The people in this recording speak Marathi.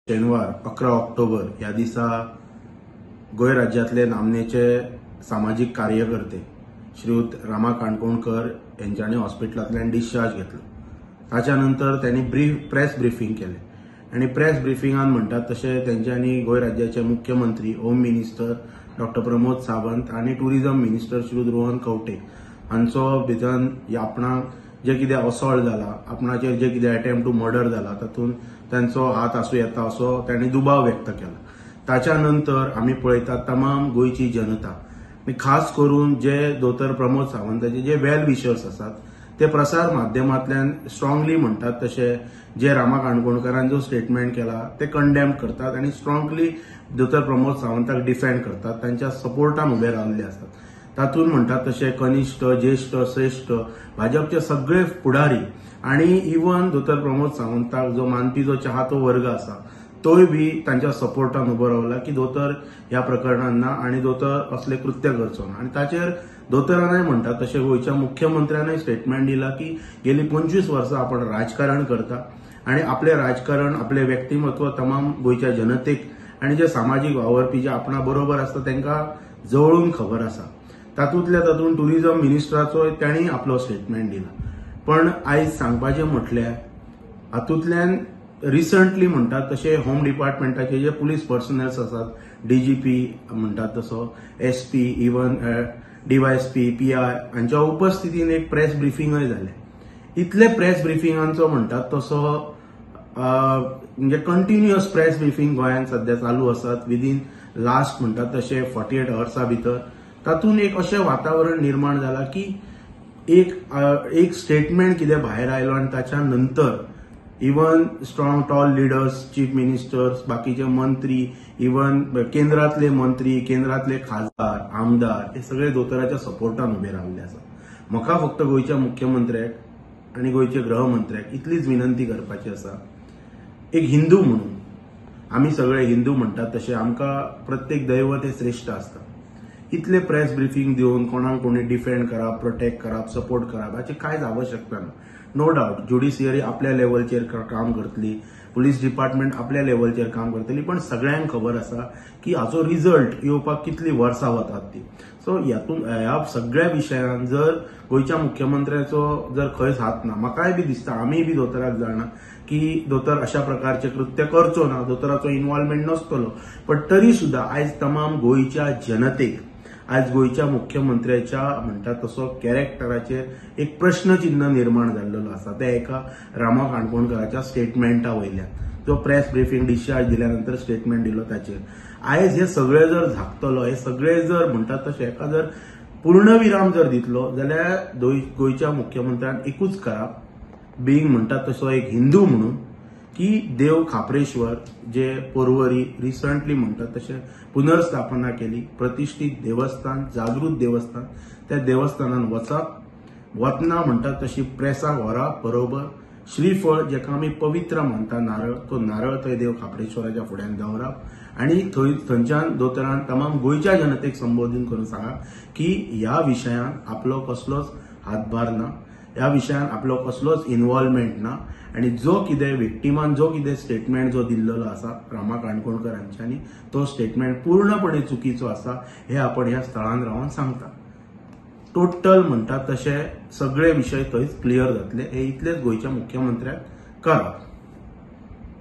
शेनवार 11 ऑक्टोबर ह्या दिसा गोंय राज्यातले नामनेचे सामाजिक कार्यकर्ते श्रीयुत रामा काणकोणकर यांच्यानी हॉस्पिटलांतल्यान डिस्चार्ज घेतलो। ताच्या नंतर त्यांनी प्रेस ब्रीफिंग केले आणि प्रेस ब्रीफिंगान म्हणतात तसे त्यांच्यानी गोंय राज्याचे मुख्यमंत्री home minister doctor Pramod Sawant आणि टुरिझम मिनिस्टर श्रीयुत रोहन खंवटे हांचो भितर आपणाक जे कितें असॉल्ट जाला, आपणाचेर जे कितें अटेम्प्ट टू मर्डर जाला तातूंत त्यांचो हात आसूं येता असो त्यांनी दुबाव व्यक्त केला। ताच्या नंतर आमी पळयतात तमाम गोंयची जनता आणि खास करून जे दोतोर प्रमोद सावंताचे जे वेल विशर्स आसात ते प्रसार माध्यमांतल्यान स्ट्रॉंगली म्हणतात तसे जे रामा काणकोणकरान जो स्टेटमेंट केला ते कंडेम करतात आणि स्ट्रॉंगली दोतोर प्रमोद सावंताक डिफेंड करतात, तांच्या सपोर्टान उभे राविल्ले असतात। तातूंत म्हणतात तसे कनिष्ठ, ज्येष्ठ, श्रेष्ठ भाजपचे सगळे फुडारी आणि इवन दोतोर प्रमोद सावंताक जो मानपी जो चाहतो वर्ग आसा तोय बी तांच्या सपोर्टान उबो रावला की दोतोर ह्या प्रकरणांना आणि दोतोर असले कृत्य करचो ना। आणि ताचेर दोतोरानय म्हणतात तसे गोंयच्या मुख्यमंत्र्यानय स्टेटमेंट दिला की गेली 25 वर्सां आपण राजकारण करता आणि आपले राजकारण, आपले व्यक्तिमत्व तमाम गोंयच्या जनतेक आणि जे सामाजिक वावरपी जे आपणा बरोबर असता तांकां जवळून खबर आसा। तातूंतल्या तातूंत टुरिझम मिनिस्टराचो त्यांनी आपलो स्टेटमेंट दिला। पण आयज सांगपाचें म्हटल्यार हातूंतल्यान रिसंटली म्हणतात तसे होम डिपार्टमेंटाचे जे पुलीस पर्सनल्स आसात, डीजीपी म्हणतात तसो, एसपी, इवन डीवायएसपी, पीआय हांच्या उपस्थितीन एक प्रेस ब्रीफिंगय जालें। इतले प्रेस ब्रीफिंगांचो म्हणतात तसो म्हणजे कंटिन्युअस प्रेस ब्रीफिंग गोंयांत सध्या चालू आसात विदीन लास्ट म्हणतात तसे 48 अवर्सा भितर। तातूंत एक अशें वातावरण निर्माण जाला की एक स्टेटमेंट कितें भायर आयलो आणि ताच्या नंतर even strong tall leaders, chief ministers, बाकीचे मंत्री, इवन केंद्रातले मंत्री, केंद्रातले खासदार, आमदार हे सगळे दोतोराच्या सपोर्टान उभे राविल्ले आसात। म्हाका फक्त गोंयच्या मुख्यमंत्र्याक आणि गोंयचे गृहमंत्र्याक इतलीच विनंती करपाची आसा, एक हिंदू म्हणून आमी सगळे हिंदू म्हणतात तसे आमकां प्रत्येक दैवत हे श्रेष्ठ आसता। इतले प्रेस ब्रीफिंग दिवन कोणाक कोणी डिफेंड करप, प्रोटेक्ट करप, सपोर्ट करप हाची कांयच आवश्यकता ना। नो डाउट ज्युडिशियरी आपल्या लेवलचेर काम करतली, पुलीस डिपार्टमेंट आपल्या लेवलचेर काम करतली, पण सगळ्यांक खबर आसा की हाचो रिझल्ट येवपाक कितली वर्सां वतात ती। सो ह्या सगळ्या विशयान जर गोंयच्या मुख्यमंत्र्याचो जर खंयच हात ना, म्हाकाय बी दिसता, आमी बी दोतोराक जाणा की दोतोर अशा प्रकारचे कृत्य करचो ना, दोतोराचो इन्व्हॉल्वमेंट नसतलो, पण तरी सुद्धा आयज तमाम गोंयच्या जनतेक आज गोंयच्या मुख्यमंत्र्याच्या म्हणतात तसो कॅरेक्टराचेर एक प्रश्नचिन्ह निर्माण जाल्लो आसा। ते एका रामा काणकोणकराच्या स्टेटमेंटा वयल्यान जो प्रेस ब्रीफिंग डिस्चार्ज दिल्यानंतर स्टेटमेंट दिलो ताचेर आयज हे सगळे जर झाकतलो, हे सगळे जर म्हणतात तशें एका जर पूर्णविराम जर दितलो जाल्यार गोंयच्या मुख्यमंत्र्यान एकूच करप, बिंग म्हणतात तसो एक हिंदू म्हणून, की देव खापरेश्वर जे पर्वरी रिसंटली म्हणतात तशें पुनर्स्थापना केली, प्रतिष्ठीत देवस्थान, जागृत देवस्थान, त्या देवस्थानान वचना म्हणतात तशी प्रेसाक व्हरप, बरोबर श्रीफळ जेका आमी पवित्र मानता नारळ, तो नारळ थंय देव खापरेश्वराच्या फुड्यान दवरप आणि थंयच्यान दोतोरान तमाम गोंयच्या जनतेक संबोधन करून सांगप की ह्या विशयान आपलो कसलोच हातभार ना, ह्या विशयान आपलो कसलोच इन्व्हॉल्वमेंट ना आणि जो कितें विक्टिमान जो कितें स्टेटमेंट जो दिल्लो आसा रामा काणकोणकर हांच्यांनी तो स्टेटमेंट पूर्णपणे चुकीचो आसा हे आपण ह्या स्थळान रावन सांगता। टोटल म्हणतात तशे सगळे विषय थंयच क्लियर जातले, हे इतलेच गोंयच्या मुख्यमंत्र्याक करप।